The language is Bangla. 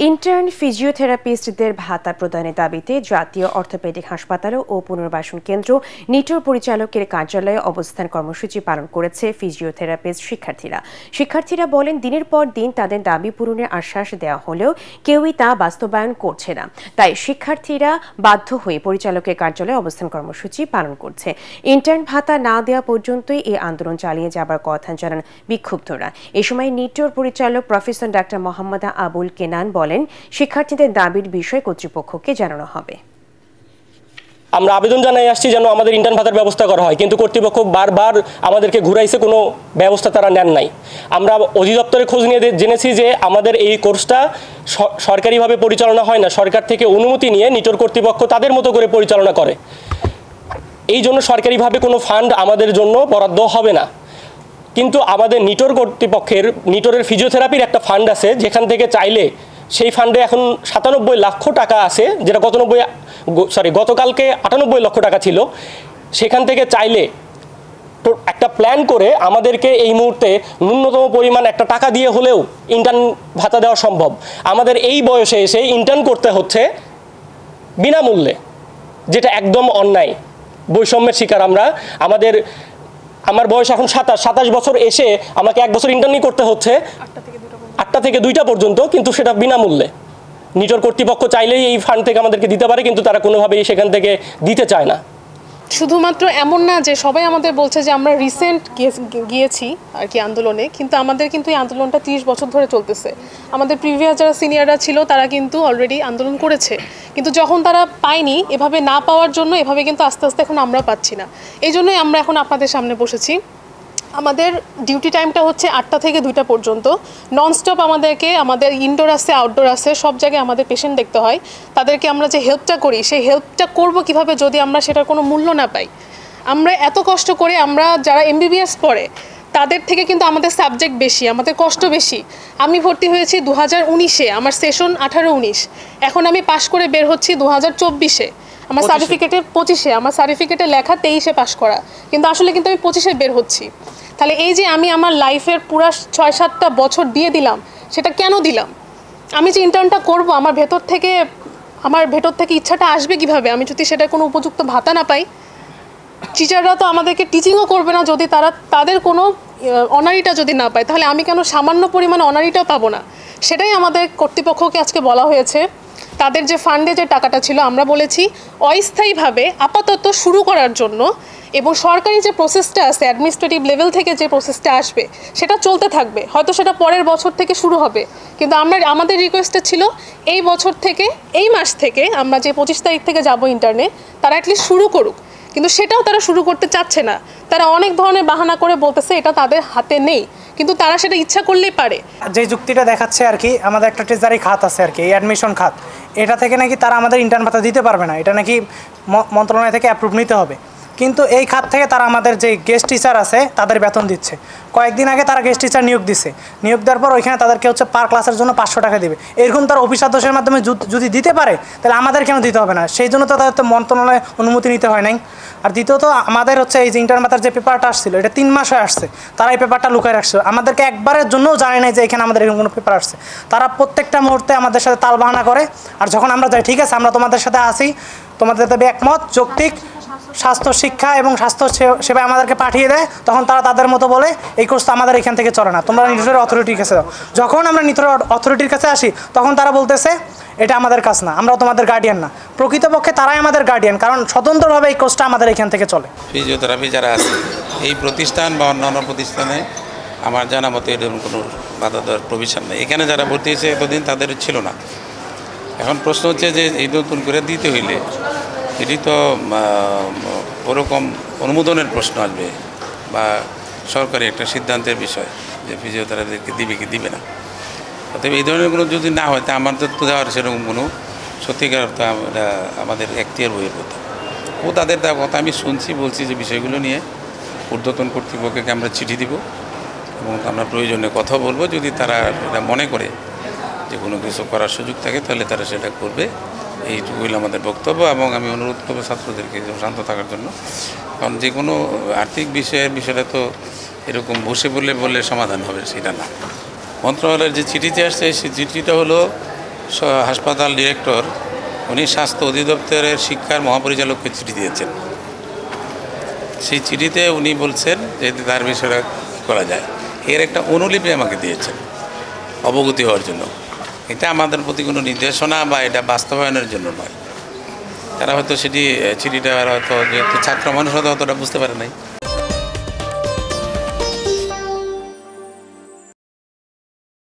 ইন্টার্ন ফিজিওথেরাপিস্টদের ভাতা প্রদানের দাবিতে জাতীয় অর্থোপেডিক হাসপাতাল ও পুনর্বাসন কেন্দ্র নিটোর পরিচালকের কার্যালয়ে অবস্থান কর্মসূচি পালন করেছে ফিজিওথেরাপিস্ট শিক্ষার্থীরা বলেন, দিনের পর দিন তাদের দাবি পূরণের আশ্বাস দেওয়া হলেও কেউই তা বাস্তবায়ন করছে না। তাই শিক্ষার্থীরা বাধ্য হয়ে পরিচালকের কার্যালয়ে অবস্থান কর্মসূচি পালন করছে। ইন্টার্ন ভাতা না দেওয়া পর্যন্তই এই আন্দোলন চালিয়ে যাবার কথা জানান বিক্ষুব্ধরা। এ সময় নিটোর পরিচালক প্রফেসর ডাক্তার মোহাম্মদ আবুল কেনান বলেন, শিক্ষার্থীদের দাবির বিষয় কর্তৃপক্ষকে জানানো হবে। আমরা আবেদন জানাই আসছি যেন আমাদের ইন্টার্ন ভাতার ব্যবস্থা করা হয়, কিন্তু কর্তৃপক্ষ বারবার আমাদেরকে ঘুরাইছে, কোনো ব্যবস্থা তারা নেন নাই। আমরা অধিদপ্তরে খোঁজ নিয়ে জেনেছি যে আমাদের এই কোর্সটা সরকারিভাবে পরিচালনা হয় না, সরকার থেকে অনুমতি নিয়ে নিটোর কর্তৃপক্ষ তাদের মতো করে পরিচালনা করে। এই জন্য সরকারিভাবে কোনো ফান্ড আমাদের জন্য বরাদ্দ হবে না। কিন্তু আমাদের নিটোর কর্তৃপক্ষের নিটোরের ফিজিওথেরাপির একটা ফান্ড আছে, যেখান থেকে চাইলে সেই ফান্ডে এখন 97 লক্ষ টাকা আছে, যেটা গতকালকে 98 লক্ষ টাকা ছিল। সেখান থেকে চাইলে একটা প্ল্যান করে আমাদেরকে এই মুহূর্তে ন্যূনতম পরিমাণ একটা টাকা দিয়ে হলেও ইন্টার্ন ভাতা দেওয়া সম্ভব। আমাদের এই বয়সে এসে ইন্টার্ন করতে হচ্ছে বিনামূল্যে, যেটা একদম অন্যায়, বৈষম্যের শিকার আমরা। আমার বয়স এখন 27 বছর, এসে আমাকে 1 বছর ইন্টার্নি করতে হচ্ছে 8টা থেকে 2টা পর্যন্ত, কিন্তু সেটা বিনামূল্যে। নিটোর কর্তৃপক্ষ চাইলেই এই ফান্ড থেকে আমাদেরকে দিতে পারে, কিন্তু তারা কোনোভাবেই সেখান থেকে দিতে চায় না। শুধুমাত্র এমন না যে সবাই আমাদের বলছে যে আমরা রিসেন্ট গিয়েছি আর কি আন্দোলনে, কিন্তু আমাদের কিন্তু এই আন্দোলনটা 30 বছর ধরে চলতেছে। আমাদের প্রিভিয়াস যারা সিনিয়ররা ছিল তারা কিন্তু অলরেডি আন্দোলন করেছে, কিন্তু যখন তারা পায়নি, এভাবে না পাওয়ার জন্য এভাবে কিন্তু আস্তে আস্তে এখন আমরা পাচ্ছি না। এই জন্যই আমরা এখন আপনাদের সামনে বসেছি। আমাদের ডিউটি টাইমটা হচ্ছে 8টা থেকে 2টা পর্যন্ত, ননস্টপ আমাদের ইনডোর আছে, আউটডোর আছে, সব জায়গায় আমাদের পেশেন্ট দেখতে হয়। তাদেরকে আমরা যে হেল্পটা করি, সেই হেল্পটা করব কিভাবে যদি আমরা সেটার কোনো মূল্য না পাই? আমরা এত কষ্ট করে, আমরা যারা MBBS পড়ে তাদের থেকে কিন্তু আমাদের সাবজেক্ট বেশি, আমাদের কষ্ট বেশি। আমি ভর্তি হয়েছি 2019-এ, আমার সেশন 18-19। এখন আমি পাশ করে বের হচ্ছি 2024-এ। আমার সার্টিফিকেটে 25-এ, আমার সার্টিফিকেটে লেখা 23-এ পাশ করা, কিন্তু আসলে কিন্তু আমি 25-এ বের হচ্ছি। তাহলে এই যে আমি আমার লাইফের পুরো 6-7টা বছর দিয়ে দিলাম, সেটা কেন দিলাম? আমি যে ইন্টার্নটা করব, আমার ভেতর থেকে ইচ্ছাটা আসবে কিভাবে আমি যদি সেটা কোনো উপযুক্ত ভাতা না পাই? টিচাররা তো আমাদেরকে টিচিংও করবে না যদি তাদের কোনো অনারিটা যদি না পায়, তাহলে আমি কেন সামান্য পরিমাণে অনারিটাও পাবো না? সেটাই আমাদের কর্তৃপক্ষকে আজকে বলা হয়েছে। তাদের যে ফান্ডে যে টাকাটা ছিল, আমরা বলেছি অস্থায়ীভাবে আপাতত শুরু করার জন্য, এবং সরকারি যে প্রসেসটা আছে, অ্যাডমিনিস্ট্রেটিভ লেভেল থেকে যে প্রসেসটা আসবে সেটা চলতে থাকবে, হয়তো সেটা পরের বছর থেকে শুরু হবে। কিন্তু আমাদের রিকোয়েস্টটা ছিল এই বছর থেকে, এই মাস থেকে, আমরা যে 25 তারিখ থেকে যাব ইন্টার্নে, তারা অ্যাটলিস্ট শুরু করুক। কিন্তু সেটাও তারা শুরু করতে চাচ্ছে না। তারা অনেক ধরনের বাহানা করে বলতেছে এটা তাদের হাতে নেই, কিন্তু তারা সেটা ইচ্ছা করলেই পারে। যে যুক্তিটা দেখাচ্ছে আর কি, আমাদের একটা ট্রেজারি খাত আছে আর কি, এই অ্যাডমিশন খাত, এটা থেকে নাকি তারা আমাদের ইন্টার্ন ভাতা দিতে পারবে না, এটা নাকি মন্ত্রণালয় থেকে অ্যাপ্রুভ নিতে হবে। কিন্তু এই খাত থেকে তারা আমাদের যে গেস্ট টিচার আছে তাদের বেতন দিচ্ছে। কয়েকদিন আগে তারা গেস্ট টিচার নিয়োগ দিচ্ছে, নিয়োগ দেওয়ার পর ওইখানে তাদেরকে হচ্ছে পার ক্লাসের জন্য 500 টাকা দেবে। এরকম তার অফিস সদস্যের মাধ্যমে যদি দিতে পারে, তাহলে আমাদের কেন দিতে হবে না? সেই জন্য তো তাদের তো মন্ত্রণালয়ে অনুমতি নিতে হয় নাই। আর দ্বিতীয়ত আমাদের হচ্ছে এই যে ইন্টার্ন ভাতার যে পেপারটা আসছিল, এটা 3 মাস হয়ে আসছে, তারা এই পেপারটা লুকায় রাখছে, আমাদেরকে একবারের জন্যও জানে নাই যে এখানে আমাদের এরকম কোনো পেপার আসছে। তারা প্রত্যেকটা মুহূর্তে আমাদের সাথে তাল বাহানা করে, আর যখন আমরা যাই ঠিক আছে আমরা তোমাদের সাথে আসি, তোমাদের সাথে একমত, যৌক্তিক স্বাস্থ্য শিক্ষা এবং স্বাস্থ্য সেবায় আমাদেরকে পাঠিয়ে দেয়, তখন তারা তাদের মতো বলে এই কোর্স তো আমাদের এখান থেকে চলে না, তোমরা নিটোরের অথরিটির কাছে দাও। যখন আমরা নিটোরের অথরিটির কাছে আসি, তখন তারা বলতেছে এটা আমাদের কাজ না, আমরা তোমাদের গার্ডিয়ান না। প্রকৃতপক্ষে তারাই আমাদের গার্ডিয়ান, কারণ স্বতন্ত্রভাবে এই কোর্সটা আমাদের এখান থেকে চলে। ফিজিওথেরাপি যারা আছে এই প্রতিষ্ঠান বা অন্যান্য প্রতিষ্ঠানে আমার জানা মতে এরকম কোনো বাধা দেওয়ার প্রভিশন নেই। এখানে যারা ভর্তি হয়েছে এতদিন তাদের ছিল না। এখন প্রশ্ন হচ্ছে যে এই নতুন করে দিতে হইলে এটি তো ওরকম অনুমোদনের প্রশ্ন আসবে বা সরকারি একটা সিদ্ধান্তের বিষয় যে ফিজিওথেরাপিদেরকে দিবে কি দিবে না। অতএব এই ধরনের কোনো যদি না হয়, তা আমাদের তো দেওয়ার সেরকম কোনো সত্যিকার অর্থ আমাদের এখতিয়ার বইয়ের কথা। ও তাদের কথা আমি বলছি যে বিষয়গুলো নিয়ে ঊর্ধ্বতন কর্তৃপক্ষকে আমরা চিঠি দিব এবং আমরা প্রয়োজনে কথা বলবো। যদি তারা এটা মনে করে যে কোনো কিছু করার সুযোগ থাকে, তাহলে তারা সেটা করবে। এইটুকু হইল আমাদের বক্তব্য। এবং আমি অনুরোধ করবো ছাত্রদেরকে শান্ত থাকার জন্য, কারণ যে কোনো আর্থিক বিষয়টা তো এরকম বসে বললে সমাধান হবে সেটা না। মন্ত্রণালয়ের যে চিঠিতে আসছে, সেই চিঠিটা হলো হাসপাতাল ডিরেক্টর উনি স্বাস্থ্য অধিদপ্তরের শিক্ষার মহাপরিচালককে চিঠি দিয়েছেন। সেই চিঠিতে উনি বলছেন যে তার বিষয়ে করা যায়, এর একটা অনুলিপি আমাকে দিয়েছেন অবগতি হওয়ার জন্য। এটা আমাদের প্রতি কোনো নির্দেশনা বা এটা বাস্তবায়নের জন্য নয়। তারা হয়তো চিঠিটা হয়তো যেহেতু ছাত্র মানুষ হয়তো অতটা বুঝতে পারে নাই।